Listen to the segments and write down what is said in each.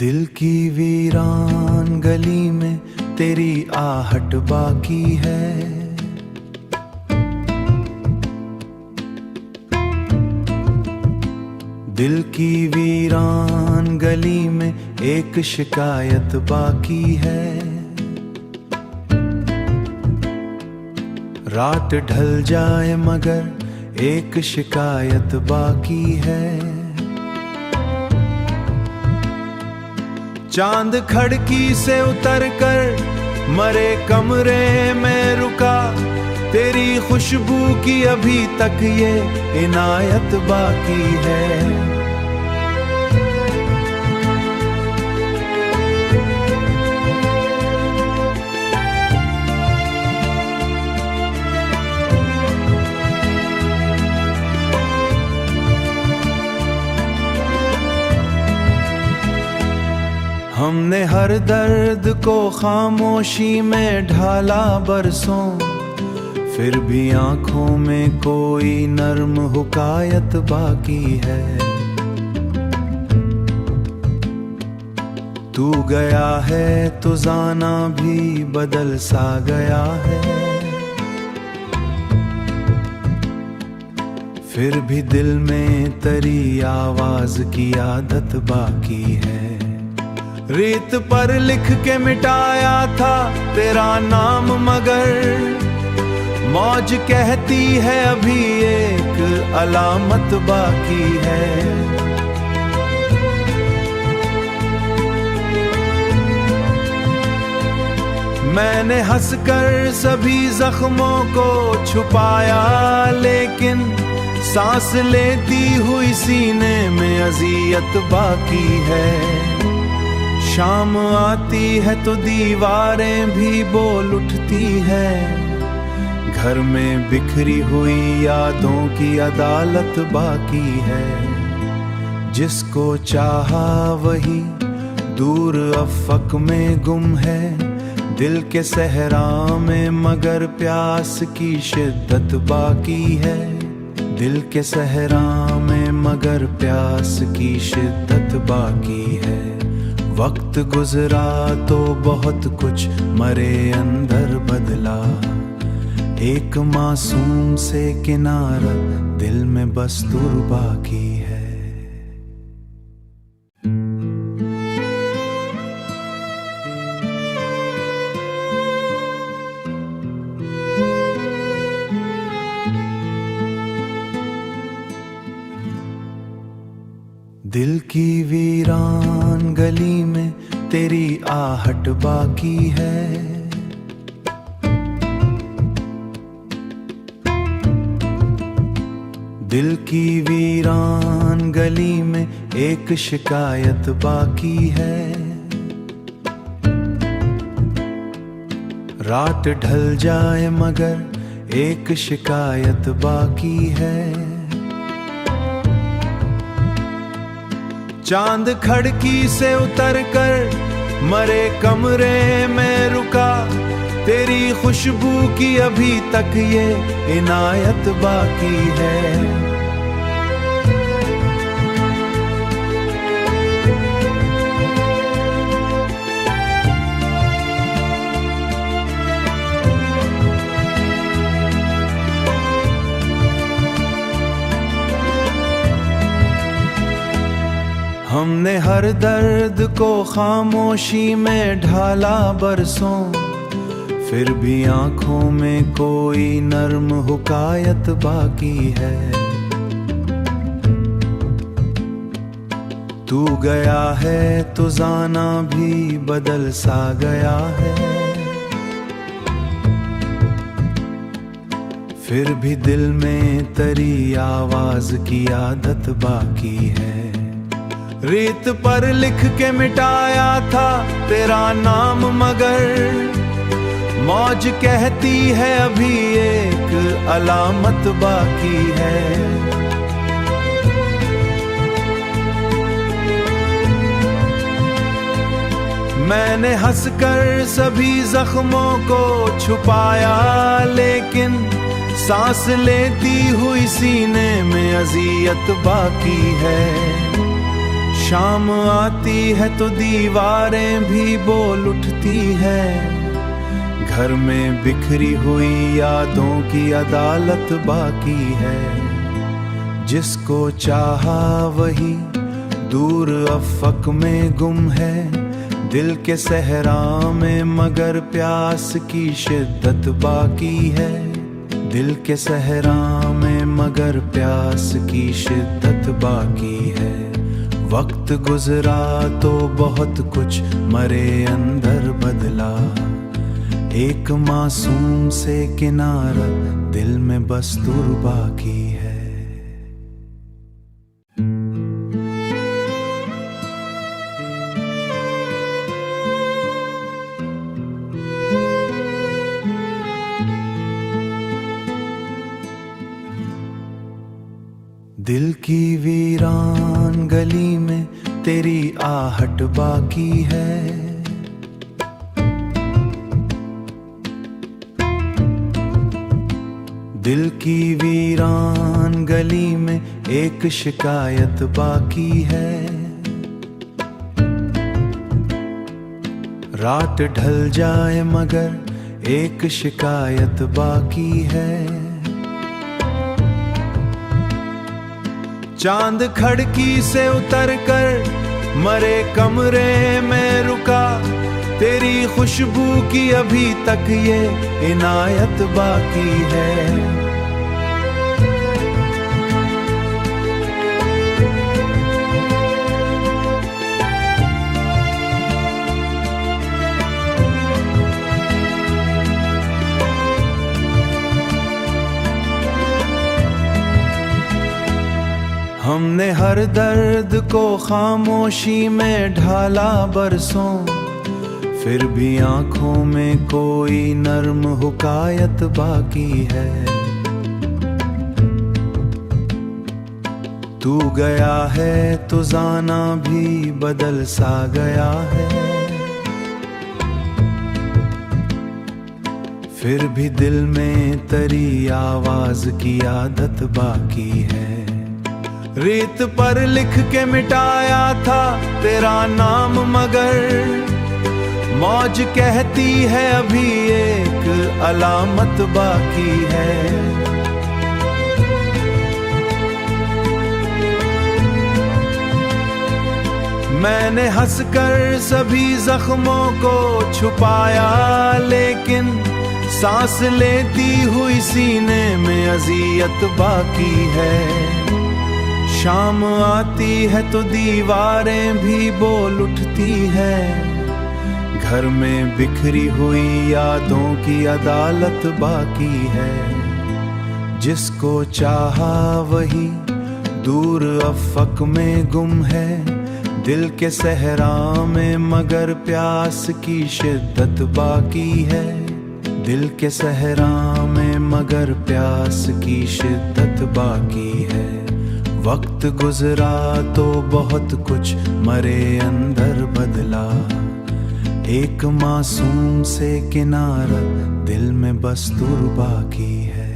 दिल की वीरान गली में तेरी आहट बाकी है। दिल की वीरान गली में एक शिकायत बाकी है। रात ढल जाए मगर एक शिकायत बाकी है। चांद खिड़की से उतर कर मरे कमरे में रुका, तेरी खुशबू की अभी तक ये इनायत बाकी है। हमने हर दर्द को खामोशी में ढाला बरसों, फिर भी आंखों में कोई नर्म हुकायत बाकी है। तू गया है तो जाना भी बदल सा गया है। फिर भी दिल में तेरी आवाज की आदत बाकी है। रेत पर लिख के मिटाया था तेरा नाम, मगर मौज कहती है अभी एक अलामत बाकी है। मैंने हंसकर सभी जख्मों को छुपाया, लेकिन सांस लेती हुई सीने में अजियत बाकी है। शाम आती है तो दीवारें भी बोल उठती है। घर में बिखरी हुई यादों की अदालत बाकी है। जिसको चाहा वही दूर अफक में गुम है। दिल के सहरा में मगर प्यास की शिद्दत बाकी है। दिल के सहरा में मगर प्यास की शिद्दत बाकी है। वक्त गुजरा तो बहुत कुछ मरे अंदर बदला, एक मासूम से किनारा दिल में बस दूर बाकी है। दिल की वीरान गली में तेरी आहट बाकी है। दिल की वीरान गली में एक शिकायत बाकी है। रात ढल जाए मगर एक शिकायत बाकी है। चांद खिड़की से उतर कर मरे कमरे में रुका, तेरी खुशबू की अभी तक ये इनायत बाकी है। हमने हर दर्द को खामोशी में ढाला बरसों, फिर भी आंखों में कोई नर्म हुकायत बाकी है। तू गया है तो जाना भी बदल सा गया है। फिर भी दिल में तेरी आवाज की आदत बाकी है। रेत पर लिख के मिटाया था तेरा नाम, मगर मौज कहती है अभी एक अलामत बाकी है। मैंने हंसकर सभी जख्मों को छुपाया, लेकिन सांस लेती हुई सीने में अजियत बाकी है। शाम आती है तो दीवारें भी बोल उठती है, घर में बिखरी हुई यादों की अदालत बाकी है। जिसको चाहा वही दूर अफक में गुम है, दिल के सहरा में मगर प्यास की शिद्दत बाकी है। दिल के सहरा में मगर प्यास की शिद्दत बाकी है। वक्त गुजरा तो बहुत कुछ मरे अंदर बदला, एक मासूम से किनारा दिल में बस दूर बाकी है। दिल की वीरान गली में तेरी आहट बाकी है। दिल की वीरान गली में एक शिकायत बाकी है। रात ढल जाए मगर एक शिकायत बाकी है। चांद खिड़की से उतर कर मरे कमरे में रुका, तेरी खुशबू की अभी तक ये इनायत बाकी है। हमने हर दर्द को खामोशी में ढाला बरसों, फिर भी आंखों में कोई नर्म हुकायत बाकी है। तू गया है तो जाना भी बदल सा गया है, फिर भी दिल में तेरी आवाज की आदत बाकी है। रेत पर लिख के मिटाया था तेरा नाम मगर मौज कहती है अभी एक अलामत बाकी है। मैंने हंसकर सभी जख्मों को छुपाया, लेकिन सांस लेती हुई सीने में अजियत बाकी है। शाम आती है तो दीवारें भी बोल उठती है, घर में बिखरी हुई यादों की अदालत बाकी है। जिसको चाहा वही दूर अफक में गुम है, दिल के सहरा में मगर प्यास की शिद्दत बाकी है। दिल के सहरा में मगर प्यास की शिद्दत बाकी है। वक्त गुजरा तो बहुत कुछ मरे अंदर बदला, एक मासूम से किनारा दिल में बस दूर बाकी है।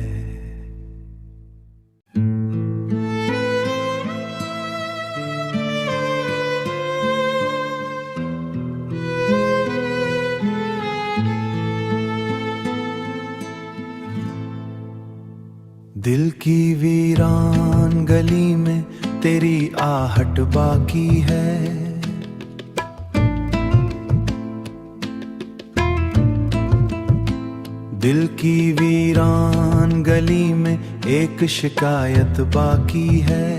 दिल की वीरान गली में तेरी आहट बाकी है। दिल की वीरान गली में एक शिकायत बाकी है।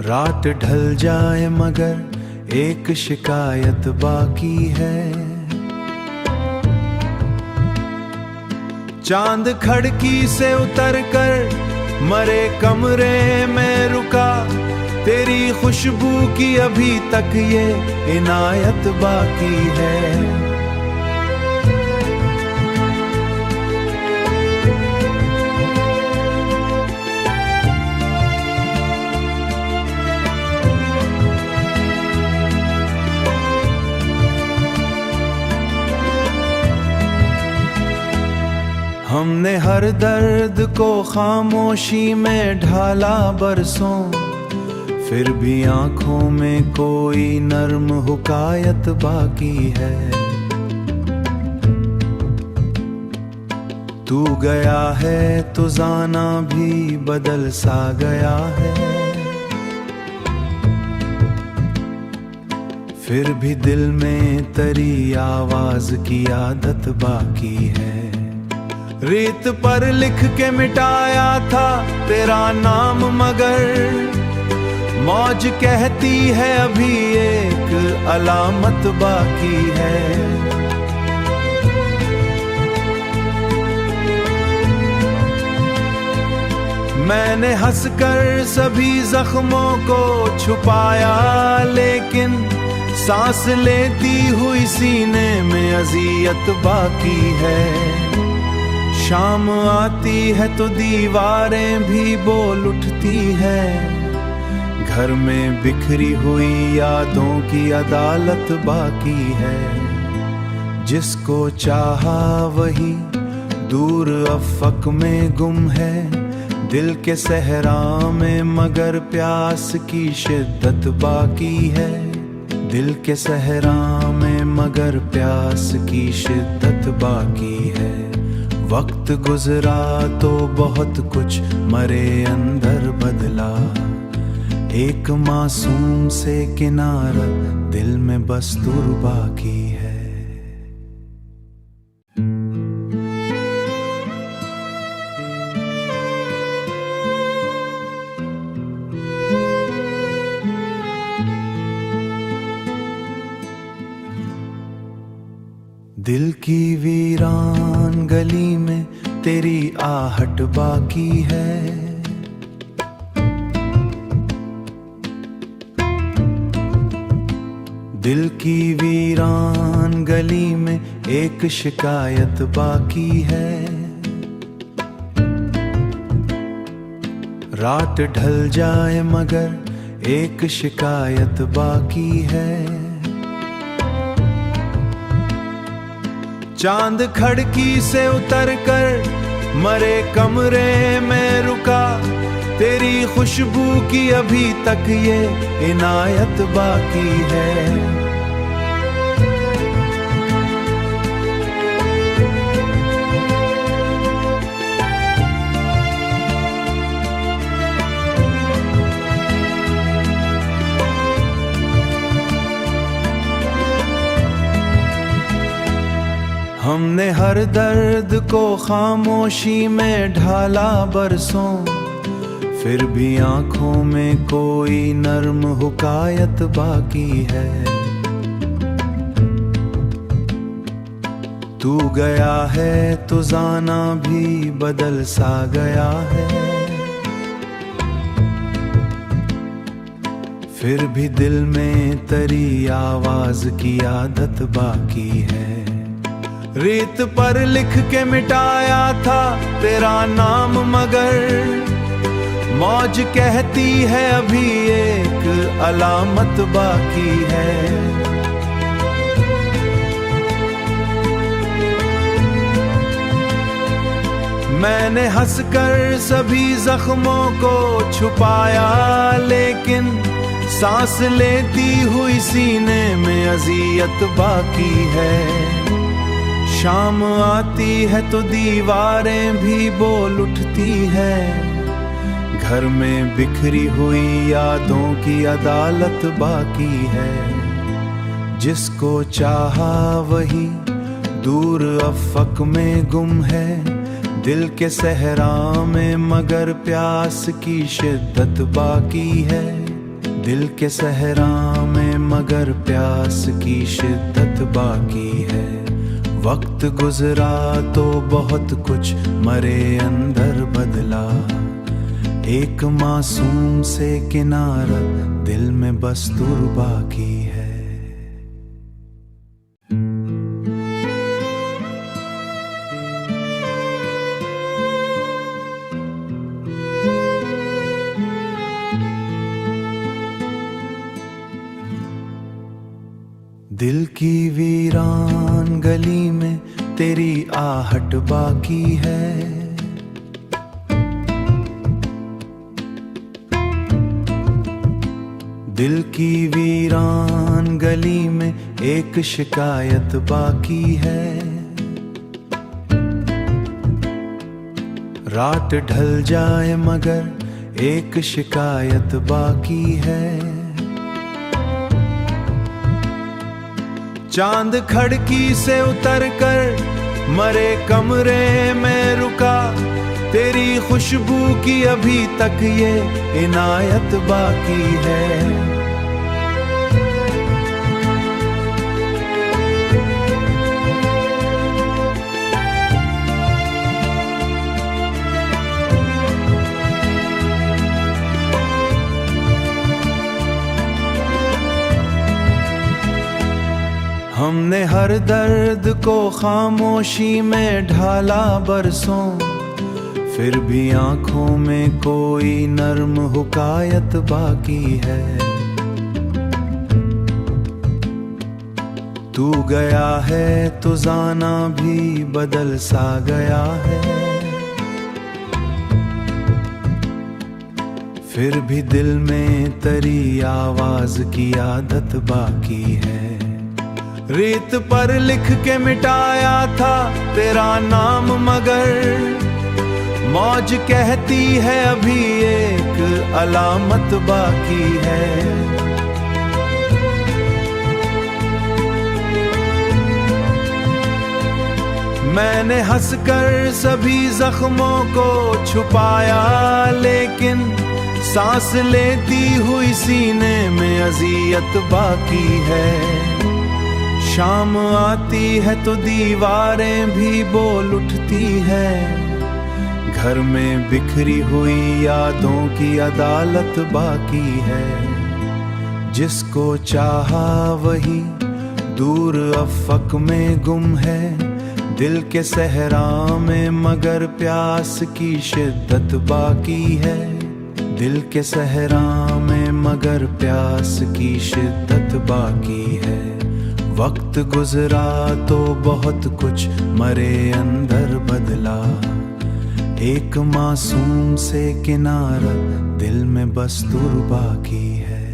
रात ढल जाए मगर एक शिकायत बाकी है। चांद खिड़की से उतर कर मरे कमरे में रुका, तेरी खुशबू की अभी तक ये इनायत बाकी है। हमने हर दर्द को खामोशी में ढाला बरसों, फिर भी आंखों में कोई नर्म हुकायत बाकी है। तू गया है तो जाना भी बदल सा गया है, फिर भी दिल में तेरी आवाज की आदत बाकी है। रेत पर लिख के मिटाया था तेरा नाम, मगर मौज कहती है अभी एक अलामत बाकी है। मैंने हंसकर सभी जख्मों को छुपाया, लेकिन सांस लेती हुई सीने में अजियत बाकी है। शाम आती है तो दीवारें भी बोल उठती है, घर में बिखरी हुई यादों की अदालत बाकी है। जिसको चाहा वही दूर अफक में गुम है, दिल के सहरा में मगर प्यास की शिद्दत बाकी है। दिल के सहरा में मगर प्यास की शिद्दत बाकी है। वक्त गुजरा तो बहुत कुछ मरे अंदर बदला, एक मासूम से किनारा दिल में बस दूर बाकी है। दिल की वीरान गली में तेरी आहट बाकी है। दिल की वीरान गली में एक शिकायत बाकी है। रात ढल जाए मगर एक शिकायत बाकी है। चांद खिड़की से उतर कर मरे कमरे में रुका, तेरी खुशबू की अभी तक ये इनायत बाकी है। हमने हर दर्द को खामोशी में ढाला बरसों, फिर भी आंखों में कोई नर्म हुकायत बाकी है। तू गया है तो जाना भी बदल सा गया है, फिर भी दिल में तेरी आवाज की आदत बाकी है। रेत पर लिख के मिटाया था तेरा नाम, मगर मौज कहती है अभी एक अलामत बाकी है। मैंने हंसकर सभी जख्मों को छुपाया, लेकिन सांस लेती हुई सीने में अजियत बाकी है। शाम आती है तो दीवारें भी बोल उठती है, घर में बिखरी हुई यादों की अदालत बाकी है। जिसको चाहा वही दूर अफक में गुम है, दिल के सहरा में मगर प्यास की शिद्दत बाकी है। दिल के सहरा में मगर प्यास की शिद्दत बाकी है। वक्त गुजरा तो बहुत कुछ मरे अंदर बदला, एक मासूम से किनारा दिल में बस दूर बाकी है। दिल की वीरान गली में तेरी आहट बाकी है। दिल की वीरान गली में एक शिकायत बाकी है। रात ढल जाए मगर एक शिकायत बाकी है। चांद खिड़की से उतर कर मरे कमरे में रुका, तेरी खुशबू की अभी तक ये इनायत बाकी है। हमने हर दर्द को खामोशी में ढाला बरसों, फिर भी आंखों में कोई नर्म हुकायत बाकी है। तू गया है तो जाना भी बदल सा गया है। फिर भी दिल में तेरी आवाज की आदत बाकी है। रेत पर लिख के मिटाया था तेरा नाम, मगर मौज कहती है अभी एक अलामत बाकी है। मैंने हंसकर सभी जख्मों को छुपाया, लेकिन सांस लेती हुई सीने में अजियत बाकी है। शाम आती है तो दीवारें भी बोल उठती है। घर में बिखरी हुई यादों की अदालत बाकी है। जिसको चाहा वही दूर अफक में गुम है। दिल के सहरा में मगर प्यास की शिद्दत बाकी है। दिल के सहरा में मगर प्यास की शिद्दत बाकी है। वक्त गुजरा तो बहुत कुछ मरे अंदर बदला, एक मासूम से किनारा दिल में बस दूर बाकी है।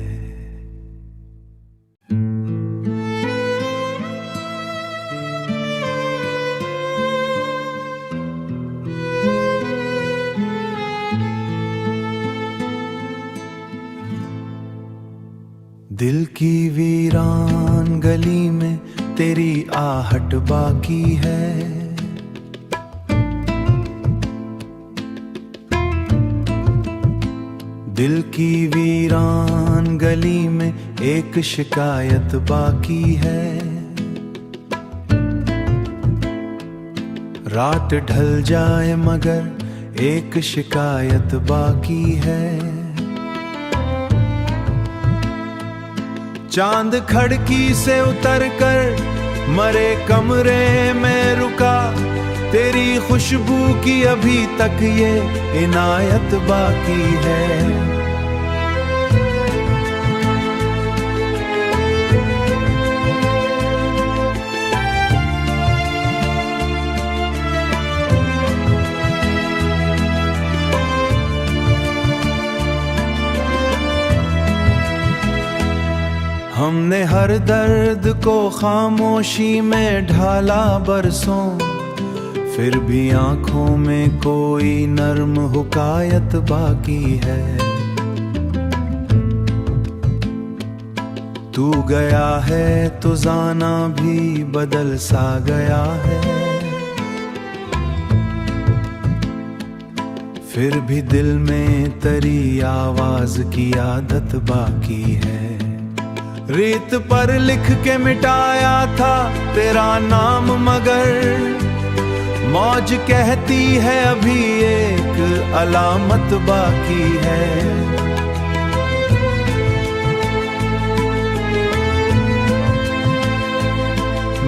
दिल की वीरान गली में तेरी आहट बाकी है। दिल की वीरान गली में एक शिकायत बाकी है। रात ढल जाए मगर एक शिकायत बाकी है। चांद खिड़की से उतर कर मरे कमरे में रुका, तेरी खुशबू की अभी तक ये इनायत बाकी है। हमने हर दर्द को खामोशी में ढाला बरसों, फिर भी आंखों में कोई नर्म हुकायत बाकी है। तू गया है तो जाना भी बदल सा गया है। फिर भी दिल में तेरी आवाज की आदत बाकी है। रेत पर लिख के मिटाया था तेरा नाम, मगर मौज कहती है अभी एक अलामत बाकी है।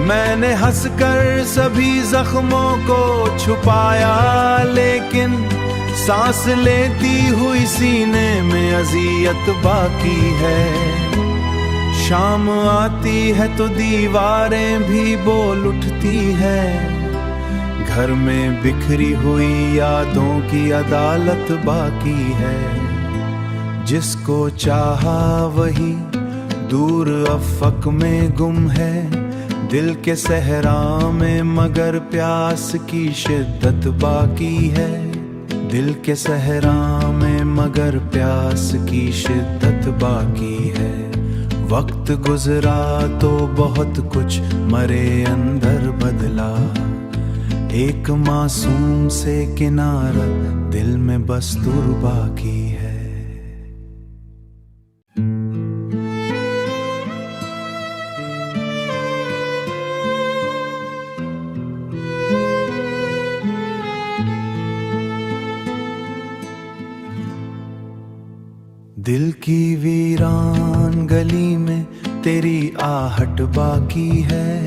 मैंने हंसकर सभी जख्मों को छुपाया, लेकिन सांस लेती हुई सीने में अजियत बाकी है। शाम आती है तो दीवारें भी बोल उठती है। घर में बिखरी हुई यादों की अदालत बाकी है। जिसको चाहा वही दूर अफक में गुम है, दिल के सहरा में मगर प्यास की शिद्दत बाकी है। दिल के सहरा में मगर प्यास की शिद्दत बाकी है। वक्त गुजरा तो बहुत कुछ मरे अंदर बदला, एक मासूम से किनारा दिल में बस दूर बाकी है। दिल की वीरान गली में तेरी आहट बाकी है।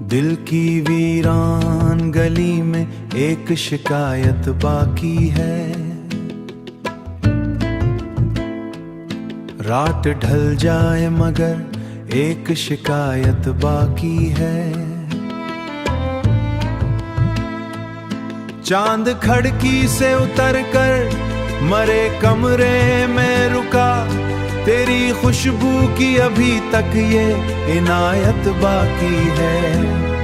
दिल की वीरान गली में एक शिकायत बाकी है। रात ढल जाए मगर एक शिकायत बाकी है। चांद खिड़की से उतर कर मरे कमरे में रुका, तेरी खुशबू की अभी तक ये इनायत बाकी है।